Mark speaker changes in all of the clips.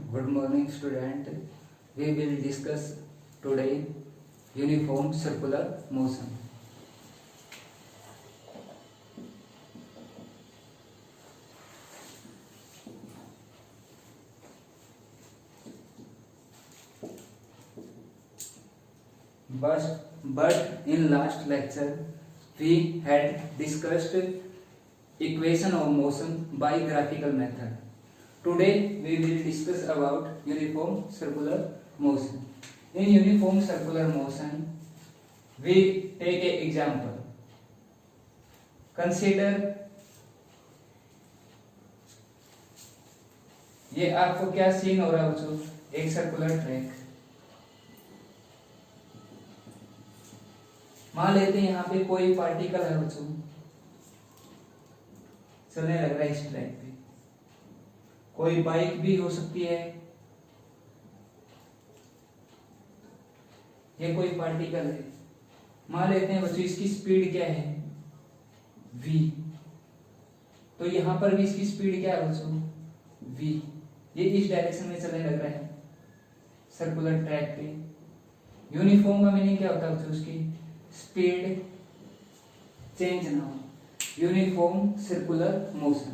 Speaker 1: Good morning, student. We will discuss today uniform circular motion. But in last lecture we had discussed equation of motion by graphical method. Today we will discuss about uniform circular motion. In uniform circular motion, we take an example. Consider ये आपको क्या scene हो रहा है बच्चों? एक circular track, मान लेते हैं यहाँ पे कोई पार्टिकल है बच्चों, चलने लग रहा है इस ट्रैक पे। कोई बाइक भी हो सकती है, ये कोई पार्टिकल है। मान लेते हैं बच्चों इसकी स्पीड क्या है? v। तो यहां पर भी इसकी स्पीड क्या है बच्चों? v। ये इस डायरेक्शन में चलने लग रहा है सर्कुलर ट्रैक पे। यूनिफॉर्म का मीनिंग क्या होता है बच्चों? उसकी स्पीड चेंज ना हो, यूनिफॉर्म सर्कुलर मोशन।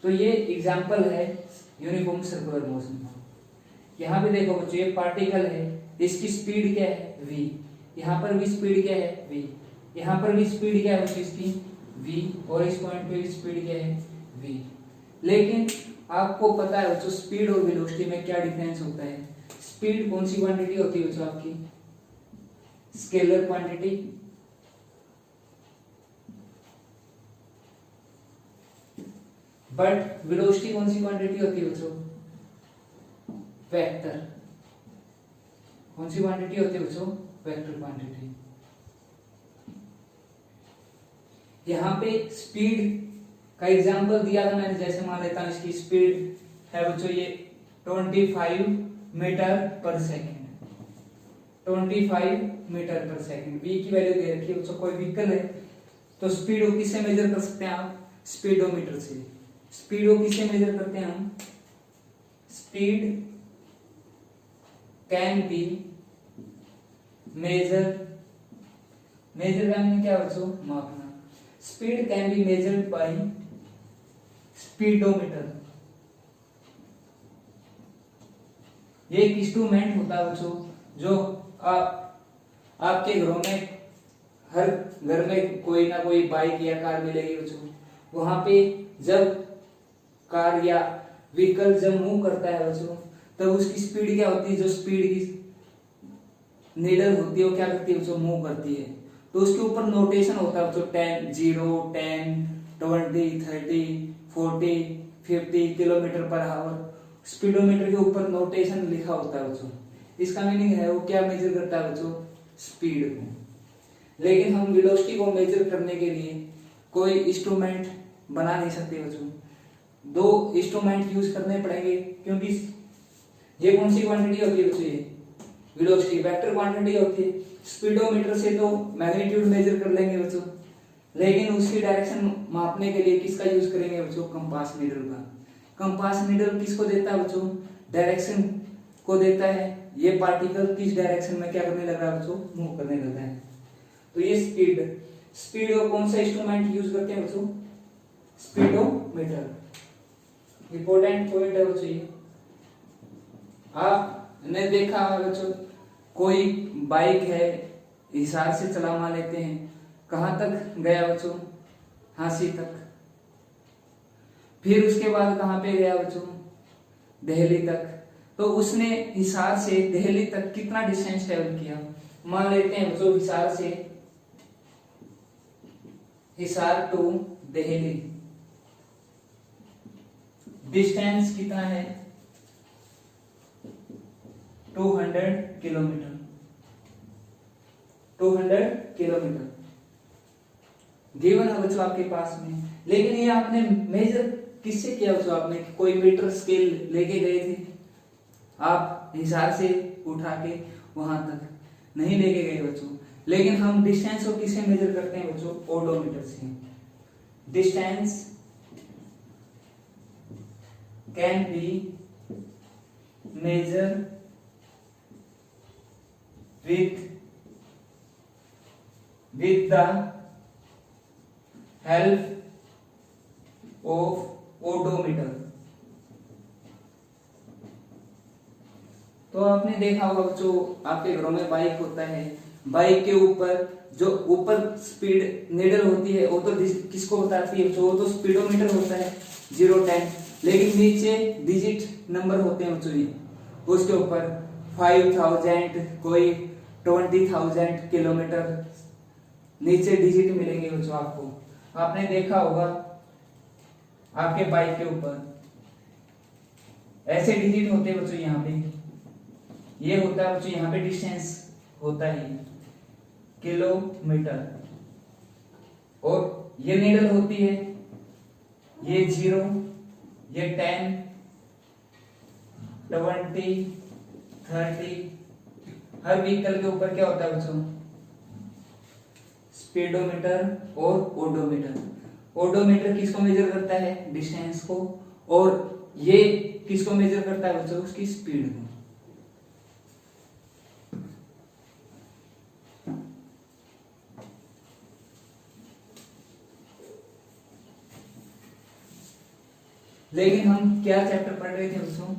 Speaker 1: तो ये एग्जांपल है यूनिफॉर्म सर्कुलर मोशन का। यहाँ पे देखो बच्चों ये पार्टिकल है, इसकी स्पीड क्या है? v। यहाँ पर भी स्पीड क्या है? v। यहाँ पर भी स्पीड क्या है बच्चों इसकी? v। और इस पॉइंट पे भी स्पीड क्या है? v। लेकिन आपको पता है बच्चों स्पीड और वेलोसिटी में क्या डिफरेंस होता है? स्पीड कौन सी क्वांटिटी होती है बच्चों आपकी? Scalar quantity. बट वेलोसिटी कौन सी क्वांटिटी होती है बच्चों? वेक्टर। कौन सी क्वांटिटी होती है बच्चों? Vector quantity. यहाँ पे स्पीड का एग्जांपल दिया था मैंने, जैसे मान लेता हूं इसकी स्पीड है बच्चों ये 25 मीटर पर सेकेंड। 25 मीटर पर सेकेंड। v की वैल्यू दे रखी है बच्चों। कोई व्हीकल है तो स्पीड को किससे मेजर कर सकते हैं आप? स्पीडोमीटर से। स्पीड को किससे मेजर करते हैं हम? स्पीड कैन बी मेजर का मीनिंग क्या बच्चों? मापना। Speed can be measured by speedometer. ये एक इंस्ट्रूमेंट होता है बच्चों जो आपके घरों में, हर घर में कोई ना कोई बाइक या कार मिलेगी बच्चों। वहां पे जब कार या व्हीकल जब मूव करता है बच्चों, तब उसकी स्पीड क्या होती है? जो स्पीड की नीडल होती है वो क्या करती है बच्चों? मूव करती है। तो उसके ऊपर नोटेशन होता है बच्चों 10, 0, 10, 20, 30, 40, 50 किलोमीटर पर आवर। स्पीडोमीटर के ऊपर नोटेशन लिखा होता है बच्चों। इसका मीनिंग है वो क्या मेजर करता है बच्चों? स्पीड को। लेकिन हम वेलोसिटी को मेजर करने के लिए कोई इंस्ट्रूमेंट बना नहीं सकते बच्चों। दो इंस्ट्रूमेंट यूज करने पड़ेंगे, क्योंकि ये कौन सी क्वांटिटी होती है बच्चों? ये वेलोसिटी वेक्टर क्वांटिटी होती है। स्पीडोमीटर से तो मैग्नीट्यूड मेजर कर लेंगे बच्चों, लेकिन उसकी डायरेक्शन मापने के लिए किसका यूज करेंगे बच्चों? कंपास नीडल का। कंपास नीडल किसको देता है बच्चों? डायरेक्शन को देता है। ये पार्टिकल किस डायरेक्शन में क्या करने लग रहा है बच्चों? मूव करने लगा है। तो ये स्पीड को कौन सा इंस्ट्रूमेंट यूज करते हैं बच्चों? स्पीडोमीटर। इंपॉर्टेंट पॉइंट है बच्चों ये। आपने देखा होगा बच्चों, कोई बाइक है, हिसार से चला मान लेते हैं, कहां तक गया बच्चों? हांसी तक। फिर उसके बाद कहां पे गया बच्चों? दिल्ली तक। तो उसने हिसार से दिल्ली तक कितना डिस्टेंस ट्रेवल किया? मान लेते हैं बच्चों हिसार टू दिल्ली डिस्टेंस कितना है? 200 किलोमीटर। 200 किलोमीटर गिवन है बच्चों आपके पास में। लेकिन ये आपने मेजर किससे किया बच्चों? आपने कोई मीटर स्केल लेके गए थे आप हिसार से उठा के वहां तक नहीं लेके गए बच्चों। लेकिन हम डिस्टेंस को किससे मेजर करते हैं बच्चों? ओडोमीटर से। Distance can be measure with the help of odometer। तो आपने देखा होगा जो आपके घरों में बाइक होता है, बाइक के ऊपर जो ऊपर स्पीड नीडल होती है वो तो किसको बताती है, जो तो स्पीडोमीटर होता है 0 10, लेकिन नीचे डिजिट नंबर होते हैं बच्चों, उसके ऊपर 5000 कोई 20,000 किलोमीटर नीचे डिजिट मिलेंगे बच्चों आपको। आपने देखा होगा आपके बाइक के ऊपर ऐसे डिजिट होते हैं बच्चों, यहाँ पे ये होता है बच्चों, यहाँ पे डिस्टेंस होता है किलोमीटर, और ये नीडल होती है, ये 0, ये 10, 20, 30। हर व्हीकल के ऊपर क्या होता है बच्चों, स्पीडोमीटर और ओडोमीटर। ओडोमीटर किसको मेजर करता है, डिस्टेंस को, और ये किसको मेजर करता है बच्चों, उसकी स्पीड को। लेकिन हम क्या चैप्टर पढ़ रहे थे बच्चों,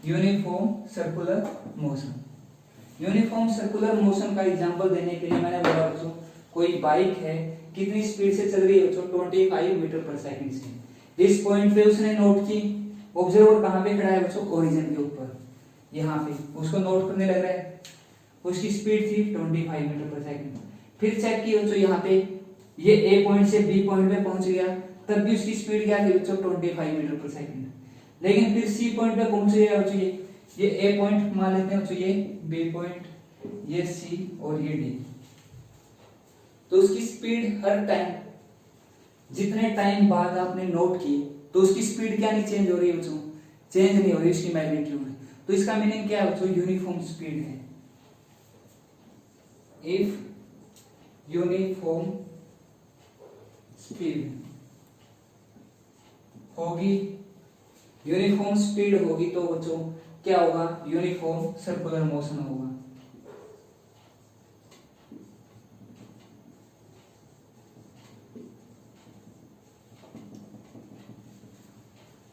Speaker 1: uniform circular motion. Uniform circular motion का एग्जांपल देने के लिए मैंने बोला बच्चों, कोई बाइक है कितनी स्पीड से चल रही है बच्चों, 25 मीटर पर सेकंड से। इस पॉइंट पे उसने नोट की, ऑब्जर्वर कहां पे खड़ा है बच्चों, ओरिजिन के ऊपर, यहाँ पे उसको नोट करने लग रहा है, उसकी स्पीड थी 25 मीटर पर सेकंड। फिर चेक किया बच्चों, यहाँ पे ये ए पॉइंट से बी पॉइंट में पहुंच गया, तब भी उसकी स्पीड क्या थी बच्चों, 25 मीटर पर सेकंड। लेकिन फिर सी पॉइंट पे पहुंच गया बच्चों, ये ए पॉइंट मान लेते हैं बच्चों, ये बी पॉइंट, ये सी और ये डी। तो उसकी स्पीड हर टाइम, जितने टाइम बाद आपने नोट की, तो उसकी स्पीड क्या नहीं चेंज हो रही है बच्चों, चेंज नहीं हो रही उसकी मैग्नीट्यूड। तो इसका मीनिंग क्या है बच्चों, यूनिफॉर्म स्पीड है। इफ यूनिफॉर्म स्पीड होगी, यूनिफॉर्म स्पीड होगी, तो बच्चों क्या होगा, यूनिफॉर्म सर्कुलर मोशन होगा।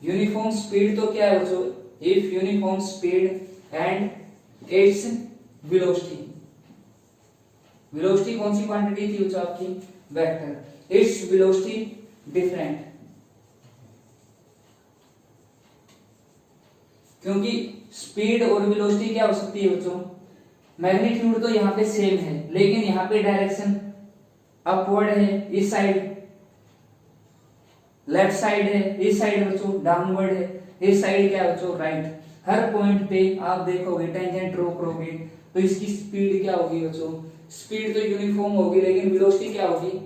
Speaker 1: यूनिफॉर्म स्पीड तो क्या है बच्चों, if uniform speed and its velocity. Velocity कौन सी क्वांटिटी थी बच्चों आपकी, वेक्टर। इट्स वेलोसिटी डिफरेंट, क्योंकि स्पीड और वेलोसिटी क्या हो सकती है बच्चों, मैग्नीट्यूड तो यहाँ पे सेम है, लेकिन यहाँ पे डायरेक्शन अपवर्ड है, इस साइड लेफ्ट साइड है, इस साइड बच्चों डाउनवर्ड है, इस साइड क्या है बच्चों राइट। हर पॉइंट पे आप देखोगे टेंजेंट ड्रॉ करोगे तो इसकी स्पीड क्या होगी बच्चों, स्पीड तो यूनिफॉर्म होगी, लेकिन वेलोसिटी क्या होगी,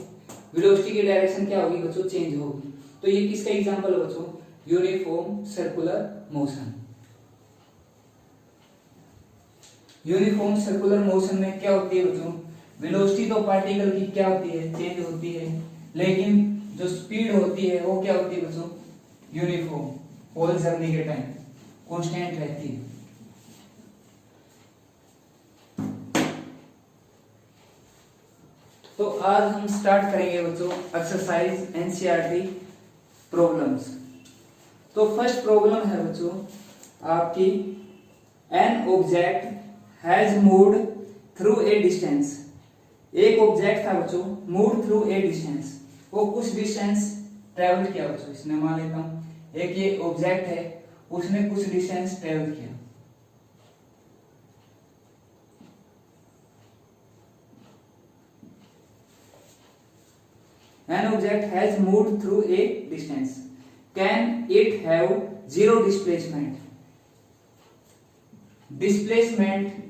Speaker 1: वेलोसिटी की डायरेक्शन क्या होगी बच्चों, चेंज होगी। तो ये किसका एग्जांपल है बच्चों, uniform circular motion. Uniform circular motion में क्या होती है बच्चों, वेलोसिटी तो पार्टिकल की क्या होती है, चेंज होती है, लेकिन जो स्पीड होती है वो क्या होती है बच्चों, यूनिफॉर्म, होल जर्नी के टाइम कांस्टेंट रहती है। तो आज हम स्टार्ट करेंगे बच्चों एक्सरसाइज एनसीईआरटी प्रॉब्लम्स। तो फर्स्ट प्रॉब्लम है बच्चों आपकी, an object has moved through a distance. एक ऑब्जेक्ट था बच्चों, मूव थ्रू ए डिस्टेंस, वो कुछ डिस्टेंस ट्रेवल किया बच्चों। इसने मान लेता हूं एक ये ऑब्जेक्ट है, उसने कुछ डिस्टेंस ट्रेवल किया। An object has moved through a distance. Can it have zero displacement? Displacement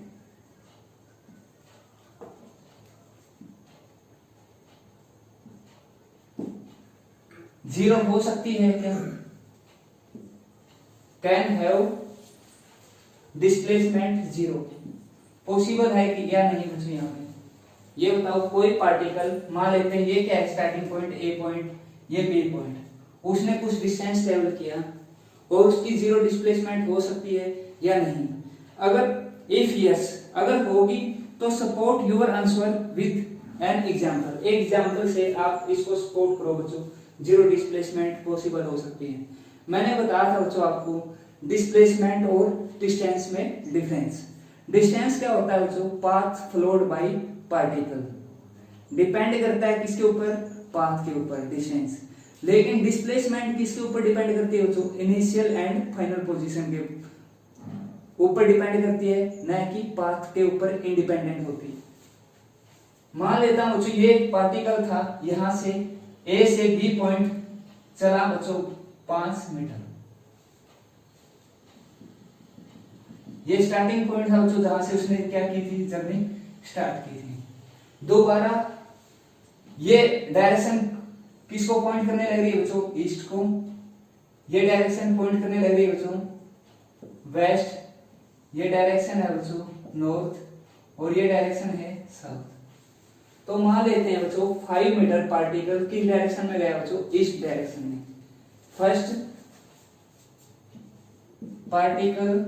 Speaker 1: zero हो सकती है क्या? Can have displacement zero possible है कि या नहीं बच्चों? यहाँ पे ये बताओ, कोई पार्टिकल मान लेते हैं, ये क्या है स्टार्टिंग पॉइंट, ए पॉइंट, ये बी पॉइंट, उसने कुछ डिस्टेंस ट्रेवल किया और उसकी जीरो डिस्प्लेसमेंट हो सकती है या नहीं। अगर इफ यस अगर होगी तो support your answer with an example, एक एग्जांपल से आप इसको सपोर्ट करो बच्चों, जीरो डिस्प्लेसमेंट पॉसिबल हो सकती है। मैंने बताया था बच्चों आपको डिस्प्लेसमेंट और डिस्टेंस में डिफरेंस। डिस्टेंस क्या होता है बच्चों, path followed by particle, depend करता है किसके ऊपर, पाथ के ऊपर डिस्टेंस। लेकिन डिस्प्लेसमेंट किसके ऊपर डिपेंड करती है बच्चों, इनिशियल एंड फाइनल पोजीशन के ऊपर डिपेंड करती है, न कि पाथ के ऊपर इंडिपेंडेंट होती है। मान लेता हूं बच्चों ये पार्टिकल था, यहां से ए से बी पॉइंट चला बच्चों 5 मीटर, ये स्टार्टिंग पॉइंट था बच्चों जहां से उसने क्या की थी, जर्नी स्टार्ट की थी। दोबारा ये डायरेक्शन किसको पॉइंट करने लग रही है बच्चों, ईस्ट को, ये डायरेक्शन पॉइंट करने लग रही है बच्चों वेस्ट, ये डायरेक्शन है बच्चों नॉर्थ, और ये डायरेक्शन है साउथ। तो मान लेते हैं बच्चों 5 मीटर पार्टिकल किस डायरेक्शन में गया बच्चों, ईस्ट डायरेक्शन में। First particle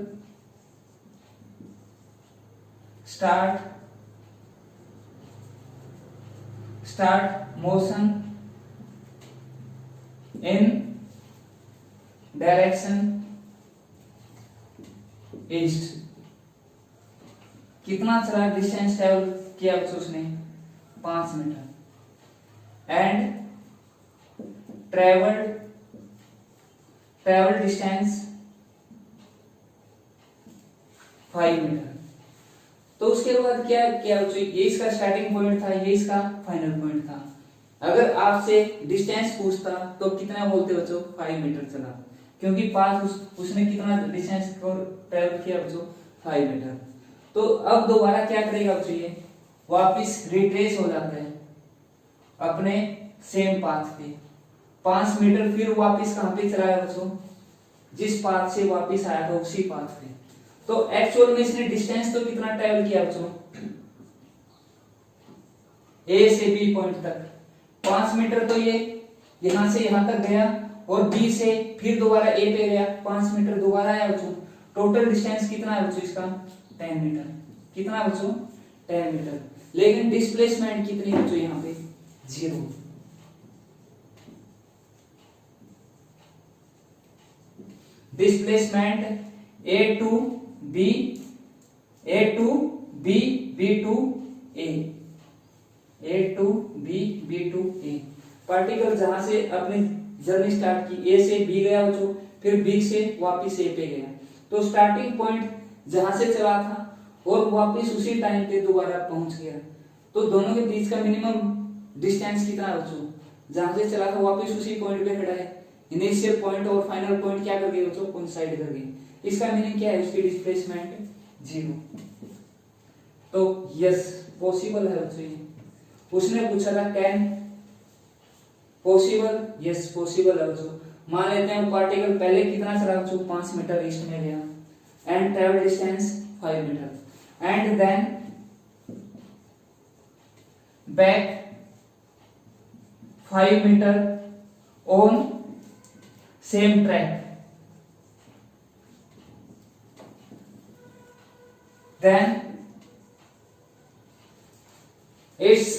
Speaker 1: start motion in direction east। कितना चला, डिस्टेंस ट्रेवल किया उसने 5 meter, and travel distance 5 meter. तो उसके बाद क्या किया, ये इसका स्टार्टिंग पॉइंट था, ये इसका फाइनल पॉइंट था। अगर आपसे डिस्टेंस पूछता तो कितना बोलते बच्चों, 5 मीटर चला, क्योंकि पाथ उसने कितना डिस्टेंस ट्रेवल किया बच्चों, 5 मीटर। तो अब दोबारा क्या करेगा बच्चों, ये वापिस रिट्रेस हो जाता है अपने सेम पाथ पे, 5 मीटर फिर वापिस कहां पे चला गया बच्चों, जिस पाथ से वापिस आया था उसी पाथ पे। तो एक्चुअल में इसने डिस्टेंस तो कितना ट्रेवल किया बच्चों, ए से बी पॉइंट तक 5 मीटर, तो ये यहां से यहां तक गया, और बी से फिर दोबारा ए पे गया 5 मीटर, दोबारा आया बच्चों। टोटल डिस्टेंस कितना है बच्चों इसका, 10 मीटर। कितना बच्चों, 10 मीटर। लेकिन डिस्प्लेसमेंट कितनी बच्चों यहाँ पे, 0। Displacement A to B, A to B, B to A, A to B, B to A। Particle जहां से अपनी जर्नी स्टार्ट की, A से B गया बच्चों, फिर B से वापिस A पे गया, तो स्टार्टिंग पॉइंट जहां से चला था और वापिस उसी टाइम पे दोबारा पहुंच गया, तो दोनों के बीच का मिनिमम डिस्टेंस कितना है बच्चों, जहां से चला था वापिस उसी पॉइंट पे खड़ा है। इनिशियल पॉइंट और फाइनल पॉइंट क्या कर गए बच्चों, कोइंसाइड कर गए। इसका मीनिंग क्या है, उसकी डिस्प्लेसमेंट 0। तो यस पॉसिबल है बच्चों, ये उसने पूछा था कैन पॉसिबल, यस पॉसिबल है बच्चों। मान लेते हैं पार्टिकल पहले कितना चला बच्चों, 5 मीटर ईस्ट में गया, and travel distance 5 meter, and then back 5 meter on same track, then its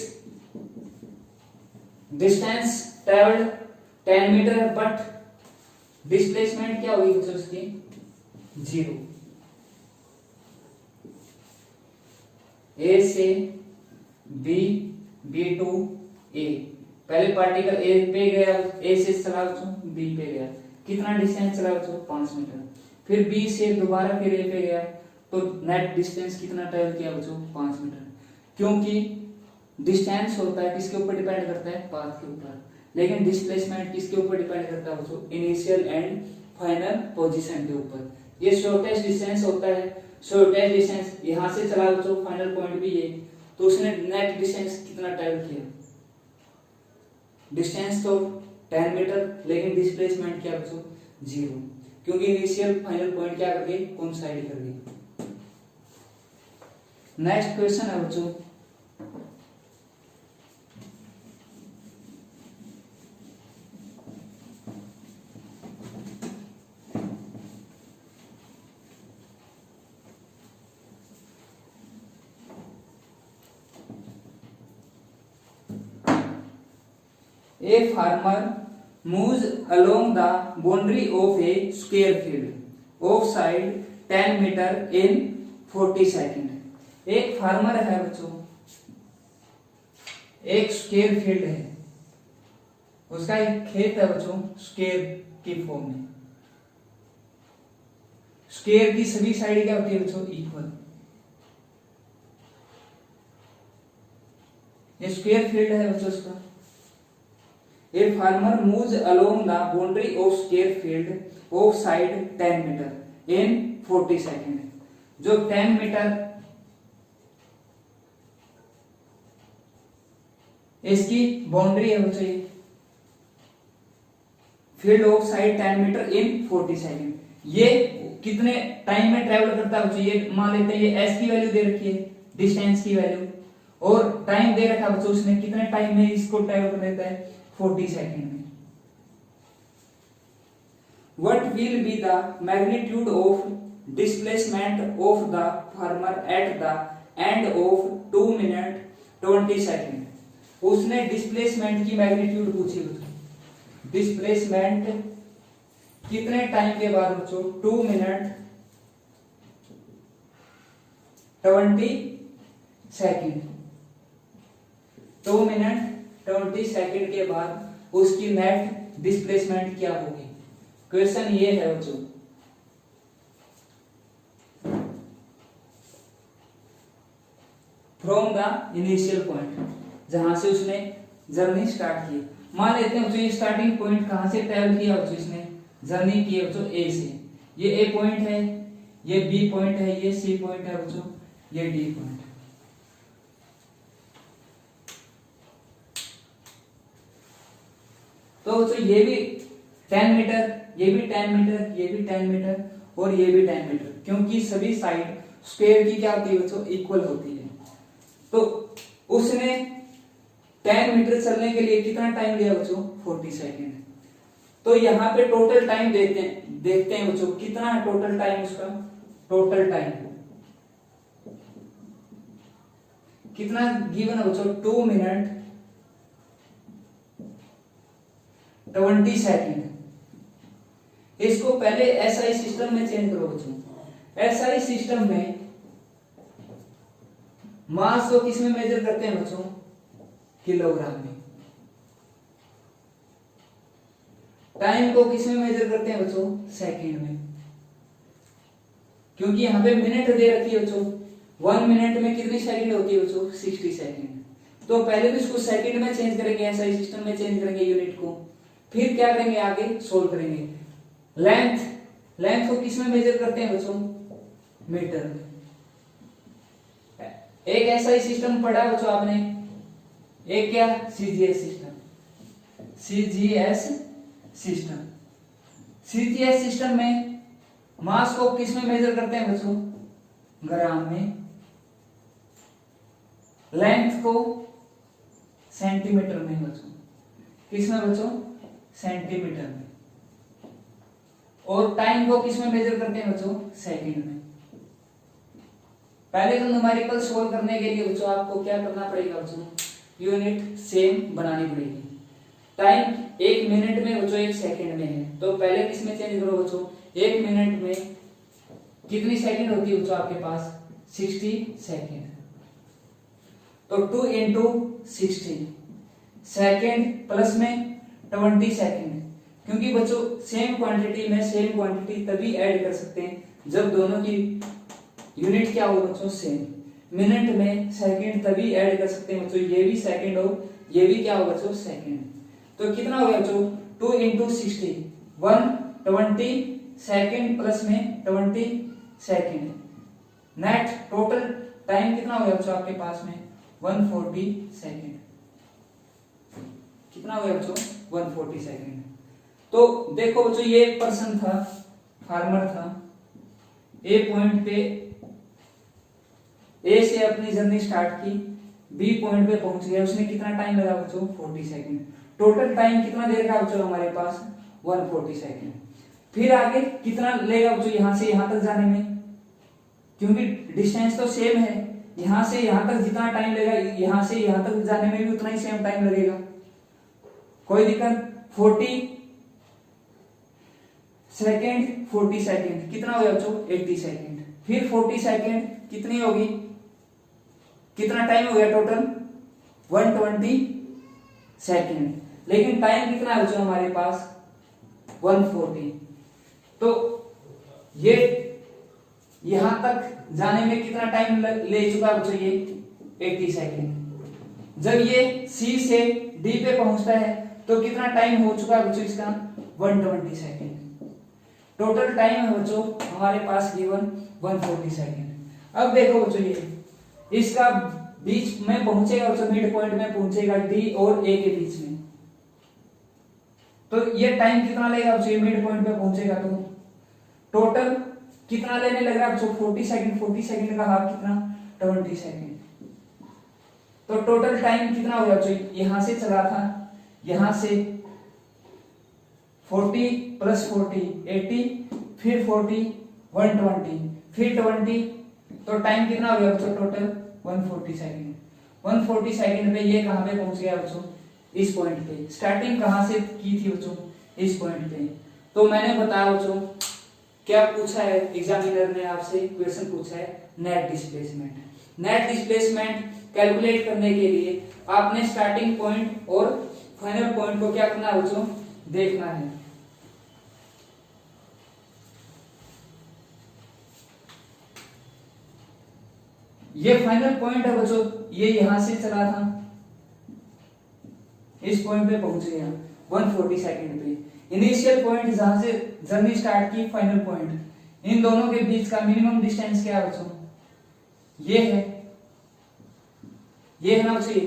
Speaker 1: distance traveled 10 meter, but displacement क्या होगी बच्चों उसकी, 0। A से B, B to A, पहले पार्टिकल A पे गया, A से चला बच्चों B पे गया, कितना डिस्टेंस चला बच्चों, 5 मीटर, फिर B से दोबारा फिर A पे गया, तो नेट डिस्टेंस कितना ट्रेवल किया बच्चों, 5 मीटर। क्योंकि डिस्टेंस होता है किसके ऊपर डिपेंड करता है, पाथ के ऊपर, लेकिन डिस्प्लेसमेंट किसके ऊपर डिपेंड करता है बच्चों, इनिशियल एंड फाइनल पोजीशन के ऊपर। ये शॉर्टेस्ट डिस्टेंस होता है, शॉर्टेस्ट डिस्टेंस यहां से चला बच्चों, फाइनल पॉइंट भी ये, तो उसने नेट डिस्टेंस कितना ट्रेवल किया, डिस्टेंस तो 10 मीटर, लेकिन डिस्प्लेसमेंट क्या बच्चों, 0, क्योंकि इनिशियल फाइनल पॉइंट क्या कर गए, कोइंसाइड कर गए। नेक्स्ट क्वेश्चन है बच्चों, a farmer moves along the boundary of a square field of side 10 meter in 40 second. एक फार्मर है बच्चों, एक स्क्वायर फील्ड है, उसका एक खेत है बच्चों स्क्वायर की फॉर्म में। स्क्वायर की सभी साइड क्या होती है बच्चों? इक्वल। ये स्क्वायर फील्ड है बच्चों उसका। A farmer moves along the boundary of square field of side 10 meter in 40 second. जो 10 मीटर इसकी बाउंड्री है बच्चों, ये field of side 10 meter in 40 second. ये कितने टाइम में ट्रेवल करता है बच्चों? ये मान लेते हैं ये एस की वैल्यू दे रखी है, डिस्टेंस की वैल्यू, और टाइम दे रखा है बच्चों उसने कितने टाइम में इसको ट्रेवल कर देता है? 40 सेकेंड में। What will be the magnitude of displacement of the farmer at the end of 2 minutes 20 second? उसने डिस्प्लेसमेंट की मैग्नीट्यूड पूछी बच्चों। डिस्प्लेसमेंट कितने टाइम के बाद बच्चों? 2 मिनट 20 सेकेंड। 2 मिनट 20 सेकेंड के बाद उसकी नेट डिस्प्लेसमेंट क्या होगी? क्वेश्चन ये है बच्चों। फ्रॉम द इनिशियल पॉइंट, जहां से उसने जर्नी स्टार्ट की। मान लेते हैं बच्चों ये स्टार्टिंग पॉइंट कहां से ट्रेवल किया बच्चों? इसने जर्नी की है बच्चों ए से। ये ए पॉइंट है, ये बी पॉइंट है, ये सी पॉइंट है बच्चों, ये डी पॉइंट। तो बच्चों ये भी 10 मीटर, ये भी 10 मीटर, ये भी 10 मीटर और ये भी 10 मीटर, क्योंकि सभी साइड स्क्वायर की क्या होती है बच्चों? इक्वल होती है। तो उसने 10 मीटर चलने के लिए कितना टाइम लिया बच्चों? 40 सेकेंड। तो यहाँ पे टोटल टाइम देखते हैं बच्चों कितना है टोटल टाइम उसका। टोटल टाइम कितना गिवन है बच्चों? 2 मिनट 20 सेकेंड। इसको पहले एसआई सिस्टम में चेंज करो बच्चों। एसआई सिस्टम में मास को किस में मेजर करते हैं बच्चों? किलोग्राम में। टाइम को किस में मेजर करते हैं बच्चों? सेकंड में। क्योंकि यहां पे मिनट दे रखी है बच्चों। 1 मिनट में कितनी सेकंड होती है बच्चों? 60 सेकंड। तो पहले तो इसको सेकंड में चेंज करेंगे, एसआई सिस्टम में चेंज करेंगे यूनिट को, फिर क्या करेंगे आगे सोल्व करेंगे। लेंथ को किस में मेजर करते हैं बच्चों? मीटर में। एक एसआई सिस्टम पढ़ा है बच्चों आपने, एक क्या? CGS system. CGS system. CGS system में मास को किस में मेजर करते हैं बच्चों? ग्राम में। लेंथ को सेंटीमीटर में बच्चों। किस में बच्चों? सेंटीमीटर में। और टाइम को किस में मेजर करते हैं बच्चों? सेकंड में। पहले तो न्यूमेरिकल सोल्व करने के लिए बच्चों आपको क्या करना पड़ेगा बच्चों? यूनिट सेम बनानी पड़ेगी। टाइम 1 मिनट में बच्चों 1 सेकंड में है, तो पहले किस में चेंज करो बच्चों? 1 मिनट में कितनी सेकंड होती है बच्चों आपके पास? 60 सेकंड। तो 2 इंटू 60 सेकंड प्लस में 20 सेकंड। क्योंकि बच्चों सेम क्वांटिटी में सेम क्वांटिटी तभी ऐड कर सकते हैं जब दोनों की यूनिट क्या हो बच्चों? सेम। मिनट में सेकंड तभी ऐड कर सकते हैं बच्चों, ये भी सेकंड हो, ये भी क्या हो बच्चों? सेकंड। तो कितना हो गया बच्चों? 2 इंटू 60 120 सेकंड प्लस में 20 सेकंड। नेट टोटल टाइम कितना हो गया बच्चों आपके पास में? 140 सेकंड। कितना हो गया बच्चों? 140 सेकंड। तो देखो बच्चों ये एक पर्सन था, फार्मर था, ए पॉइंट पे ए से अपनी जर्नी स्टार्ट की, बी पॉइंट पे पहुंच गया। उसने कितना टाइम लगा बच्चों? 40 सेकंड। टोटल टाइम कितना दे रखा बच्चों हमारे पास? 140 सेकंड। फिर आगे कितना लेगा बच्चों यहां से यहां तक जाने में? क्योंकि डिस्टेंस तो सेम है, यहां से यहां तक जितना टाइम लगेगा यहां से यहां तक जाने में भी उतना ही सेम टाइम लगेगा। कोई दिक्कत। 40 सेकेंड 40 सेकेंड कितना हो गया बच्चों 80 सेकेंड। फिर 40 सेकेंड कितनी होगी, कितना टाइम हो गया टोटल 120 सेकेंड। लेकिन टाइम कितना है बच्चों हमारे पास 140। तो ये यहां तक जाने में कितना टाइम ले चुका बच्चों ये 80 सेकेंड। जब ये सी से डी पे पहुंचता है तो कितना टाइम हो चुका है बच्चों इसका 120 सेकेंड। टोटल टाइम है बच्चों हमारे पास गिवन 140 सेकेंड। अब देखो बच्चों ये इसका बीच में पहुंचेगा बच्चों, मिड पॉइंट में पहुंचेगा डी और ए के बीच में, तो ये टाइम कितना लेगा बच्चों मिड पॉइंट पे पहुंचेगा तो टोटल कितना लेने लग रहा है बच्चों 40 सेकंड। 40 सेकंड का हाफ कितना 20 सेकंड। तो टोटल टाइम कितना हो गया बच्चों, यहां से चला था, यहां से 40 प्लस 40 80, फिर 40 120, फिर 20, तो टाइम कितना हो गया बच्चों टोटल 140 सेकंड। 140 सेकंड पे ये कहां पे पहुंच गया बच्चों, इस पॉइंट पे। स्टार्टिंग कहां से की थी बच्चों, इस पॉइंट पे। तो मैंने बताया बच्चों क्या पूछा है एग्जामिनर ने आपसे, क्वेश्चन पूछा है net displacement. Net displacement calculate करने के लिए आपने स्टार्टिंग पॉइंट और फाइनल पॉइंट को क्या करना है बच्चों, देखना है। ये फाइनल पॉइंट है बच्चों, ये यहां से चला था, इस पॉइंट पे पहुंच गया 140 सेकंड पे। इनिशियल पॉइंट जहां से जर्नी स्टार्ट की, फाइनल पॉइंट, इन दोनों के बीच का मिनिमम डिस्टेंस क्या है बच्चों, ये है, ये है ना बच्चों,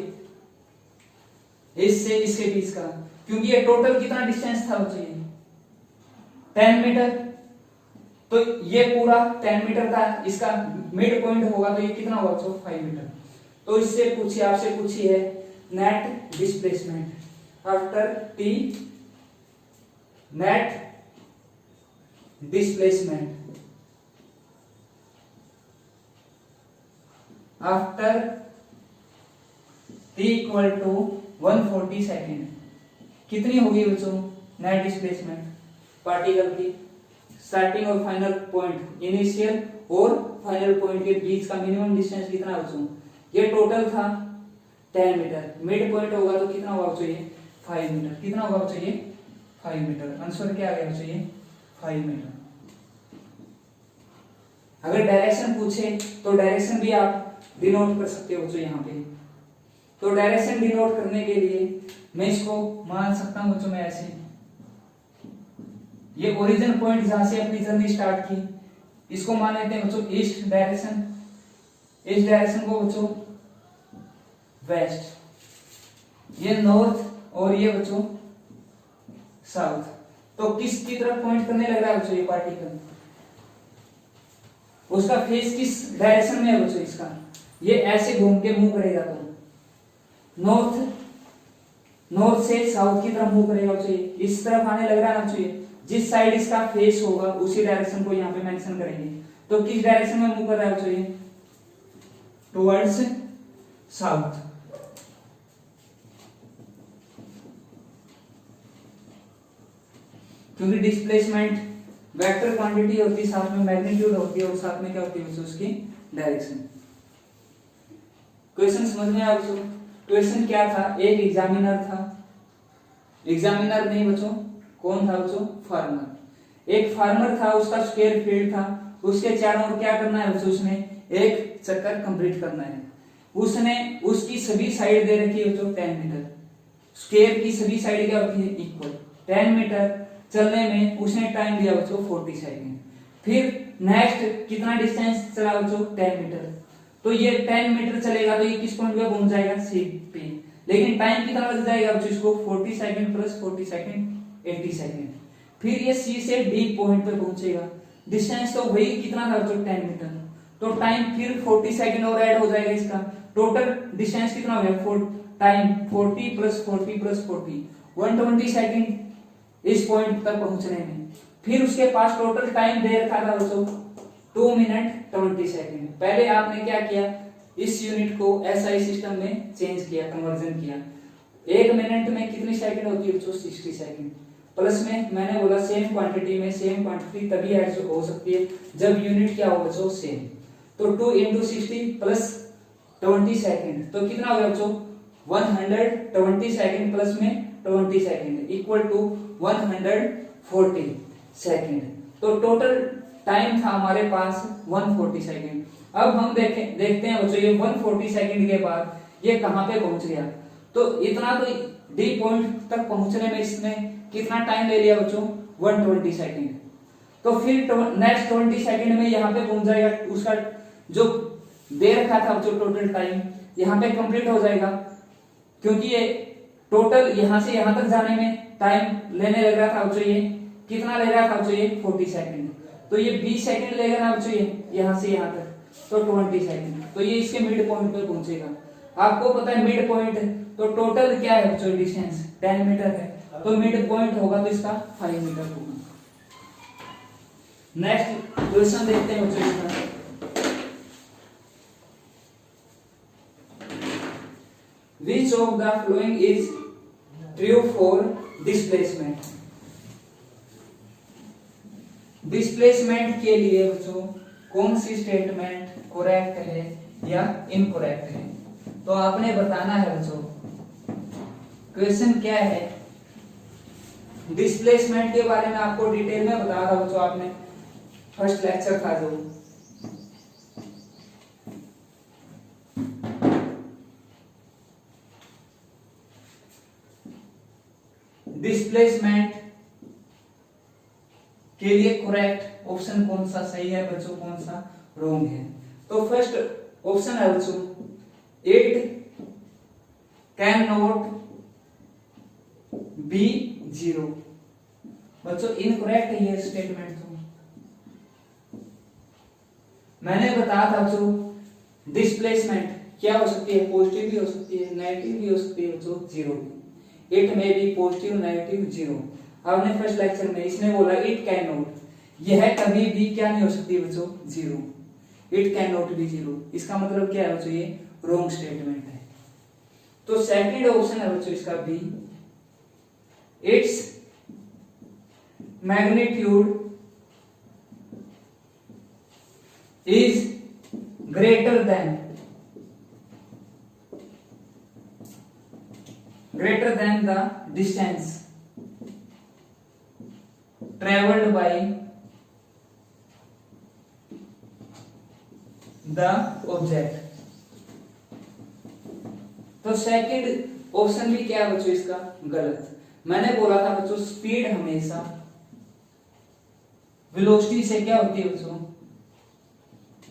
Speaker 1: इससे इसके बीच का, क्योंकि ये टोटल कितना डिस्टेंस था बच्चों, ये 10 मीटर, तो ये पूरा 10 मीटर था, इसका मिड पॉइंट होगा तो ये कितना होगा बच्चों 5 मीटर। तो इससे पूछिए, आपसे पूछी है net displacement after t, net displacement after t equal to 140 second कितनी होगी बच्चों नेट डिस्प्लेसमेंट पार्टिकल की। स्टार्टिंग और फाइनल पॉइंट, इनिशियल और फाइनल पॉइंट के बीच का मिनिमम डिस्टेंस कितना बच्चों, ये टोटल था 10 मीटर, मिड पॉइंट होगा तो कितना होगा बच्चों, ये 5 मीटर। कितना होगा बच्चों, ये 5 मीटर। आंसर क्या आ गया बच्चों, ये 5 मीटर। अगर डायरेक्शन पूछे तो डायरेक्शन भी आप डिनोट कर सकते हो बच्चों यहाँ पे। तो डायरेक्शन डिनोट करने के लिए मैं इसको मान सकता हूं बच्चों, मैं ऐसे, ये ओरिजिन पॉइंट जहां से अपनी जर्नी स्टार्ट की, इसको मान लेते हैं बच्चों ईस्ट डायरेक्शन, इस डायरेक्शन को बच्चों वेस्ट, ये नॉर्थ और ये बच्चों साउथ। तो किसकी तरफ पॉइंट करने लग रहा है बच्चों ये पार्टिकल, उसका फेस किस डायरेक्शन में है बच्चों, इसका ये ऐसे घूम के मूव करेगा, तो नॉर्थ से साउथ की तरफ मूव करेगा बच्चों, इस तरफ आने लग रहा है बच्चों, जिस साइड इसका फेस होगा उसी डायरेक्शन को यहाँ पे मेंशन करेंगे। तो किस डायरेक्शन में मूव कर रहा है बच्चों, ये टुवर्ड्स साउथ। क्योंकि डिस्प्लेसमेंट वेक्टर क्वांटिटी होती है, साथ में मैग्नीट्यूड होती है और साथ में क्या होती है बच्चों उसकी डायरेक्शन। क्वेश्चन समझ में आया बच्चों। क्वेश्चन क्या था, एक एग्जामिनर था, एग्जामिनर नहीं बच्चों, कौन था बच्चों, फार्मर। एक फार्मर था, उसका स्क्वायर फील्ड था, उसके चारों ओर क्या करना है बच्चों, उसने एक चक्कर कंप्लीट करना है। उसने उसकी सभी साइड दे रखी है बच्चों 10 मीटर, स्क्वायर की सभी साइड क्या होती है इक्वल। 10 मीटर चलने में उसने टाइम दिया बच्चों 40 सेकंड। फिर नेक्स्ट कितना डिस्टेंस चला बच्चों 10 मीटर, तो ये 10 मीटर चलेगा तो ये किस पॉइंट पे पहुंच जाएगा, सी पे। लेकिन टाइम कितना लग जाएगा बच्चों इसको, 40 सेकंड प्लस 40 सेकंड 80 सेकंड। फिर ये सी से डी पॉइंट पे पहुंचेगा, डिस्टेंस तो वही कितना था बच्चों 10 मीटर, तो टाइम फिर 40 सेकंड और ऐड हो जाएगा इसका। टोटल डिस्टेंस कितना हो गया, टाइम 40 प्लस 40 प्लस 40 120 सेकंड इस पॉइंट तक पहुंचने में। फिर उसके पास टोटल टाइम दे रखा था बच्चों 2 मिनट 20 सेकंड। पहले आपने क्या किया, इस यूनिट को एसआई सिस्टम में चेंज किया, कन्वर्जन किया। 1 मिनट में कितनी सेकंड होती है बच्चों? 60 सेकंड। प्लस में मैंने बोला सेम क्वांटिटी में सेम क्वांटिटी तभी ऐड हो सकती है जब यूनिट क्या हो बच्चों? सेम। तो 2 × 60 प्लस 20 सेकंड, तो कितना हो गया बच्चों? 120 सेकंड प्लस में 20 सेकंड इक्वल टू 140 सेकंड। तो टोटल टाइम था हमारे पास 140 सेकंड। अब हम देखते हैं बच्चों ये 140 सेकंड के बाद ये कहां पे पहुंच गया। तो इतना तो डी पॉइंट तक पहुंचने में इसने कितना टाइम ले लिया बच्चों? 120 सेकंड। तो फिर नेक्स्ट 20 सेकंड में यहाँ पे पहुंच जाएगा, उसका जो दे रखा था बच्चों टोटल टाइम यहाँ पे कंप्लीट हो जाएगा, क्योंकि ये टोटल यहाँ से यहाँ तक जाने में टाइम लेने लग रहा था बच्चों। ये कितना ले रहा था बच्चों? ये 40 सेकंड। तो ये 20 सेकंड लेगा ना बच्चों ये यहाँ से यहाँ तक, तो 20 सेकंड। तो ये इसके मिड पॉइंट पे पहुंचेगा। आपको पता है मिड पॉइंट, तो टोटल क्या है बच्चों? डिस्टेंस 10 मीटर है, तो मिड पॉइंट होगा तो इसका 5 मीटर होगा। नेक्स्ट क्वेश्चन देखते हैं बच्चों इसका। Which of the following is true for displacement? Displacement के लिए बच्चों कौन सी स्टेटमेंट करेक्ट है या इनकरेक्ट है? तो आपने बताना है बच्चों। क्वेश्चन क्या है? डिस्प्लेसमेंट के बारे में आपको डिटेल में बता रहा बच्चों, आपने फर्स्ट लेक्चर था जो। डिस्प्लेसमेंट के लिए करेक्ट ऑप्शन कौन सा सही है बच्चों, कौन सा रॉन्ग है? तो फर्स्ट ऑप्शन है बच्चों, इट कैन नॉट बी 0। बच्चों इनकरेक्ट है ये स्टेटमेंट। तो मैंने बताया था बच्चों डिस्प्लेसमेंट क्या हो सकती है? पॉजिटिव भी हो सकती है, नेगेटिव भी हो सकती है बच्चों, जीरो भी। इट में भी पॉजिटिव, नेगेटिव, जीरो। आपने फर्स्ट लेक्चर में इसने बोला इट कैन नॉट, यह कभी भी क्या नहीं हो सकती बच्चों? Zero. It can not be zero, इसका मतलब क्या है बच्चों? ये रॉन्ग स्टेटमेंट है। तो सेकंड ऑप्शन है बच्चों इसका B, its magnitude is greater than the distance traveled by the object। तो सेकंड ऑप्शन भी क्या है बच्चों इसका? गलत। मैंने बोला था बच्चों स्पीड हमेशा वेलोसिटी से क्या होती है बच्चों?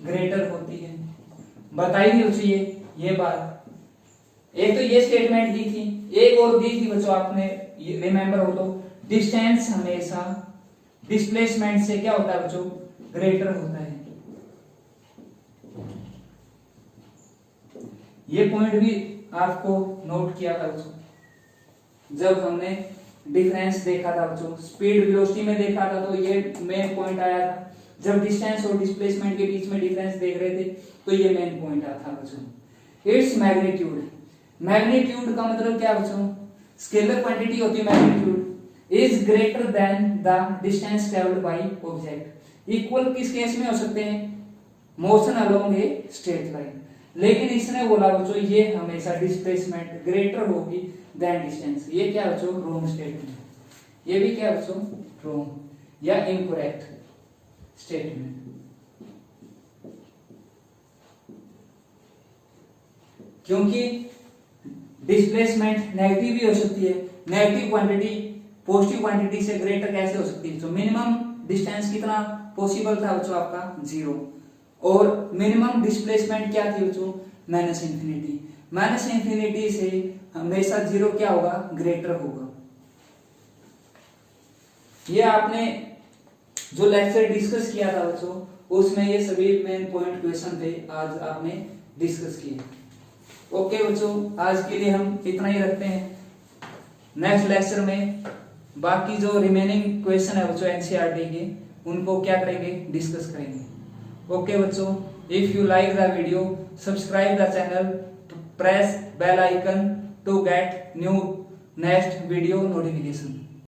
Speaker 1: ग्रेटर होती है। बताई थी बच्चों ये बात। एक तो ये स्टेटमेंट दी थी, एक और दी थी बच्चों, आपने रिमेंबर हो तो, डिस्टेंस हमेशा डिस्प्लेसमेंट से क्या होता है बच्चों? ग्रेटर होता है। ये पॉइंट भी आपको नोट किया था बच्चों जब हमने डिफरेंस देखा था बच्चों, स्पीड वेलोसिटी में देखा था, तो ये मेन पॉइंट आया था। जब डिस्टेंस और डिस्प्लेसमेंट के बीच में डिफरेंस देख रहे थे तो ये मेन पॉइंट आया था बच्चों। इट्स मैग्नीट्यूड, मैग्नीट्यूड का मतलब क्या बच्चों? स्केलर क्वांटिटी होती है magnitude, is greater than the distance travelled by object. Equal किस केस में हो सकते हैं? Motion along a straight line. लेकिन इसने बोला बच्चों ये हमेशा डिस्प्लेसमेंट ग्रेटर होगी देन डिस्टेंस। ये क्या बच्चों? Wrong statement. ये भी क्या बच्चों? रॉन्ग या इनकरेक्ट स्टेटमेंट। क्योंकि डिस्प्लेसमेंट नेगेटिव भी हो सकती है। नेगेटिव क्वांटिटी पॉजिटिव क्वांटिटी से ग्रेटर कैसे हो सकती है? तो मिनिमम डिस्टेंस कितना पॉसिबल था बच्चों आपका? 0। और मिनिमम डिस्प्लेसमेंट क्या थी बच्चों? Minus infinity. माइनस इंफिनिटी से हमेशा 0 क्या होगा? ग्रेटर होगा। ये आपने जो लेक्चर डिस्कस किया था बच्चों उसमें ये सभी मेन पॉइंट क्वेश्चन थे, आज आपने डिस्कस किए। ओके बच्चों, आज के लिए हम इतना ही रखते हैं। नेक्स्ट लेक्चर में बाकी जो रिमेनिंग क्वेश्चन है बच्चों एनसीईआरटी के, उनको क्या करेंगे? डिस्कस करेंगे। ओके बच्चों, if you like the video subscribe the channel, press bell icon to get new next video notification.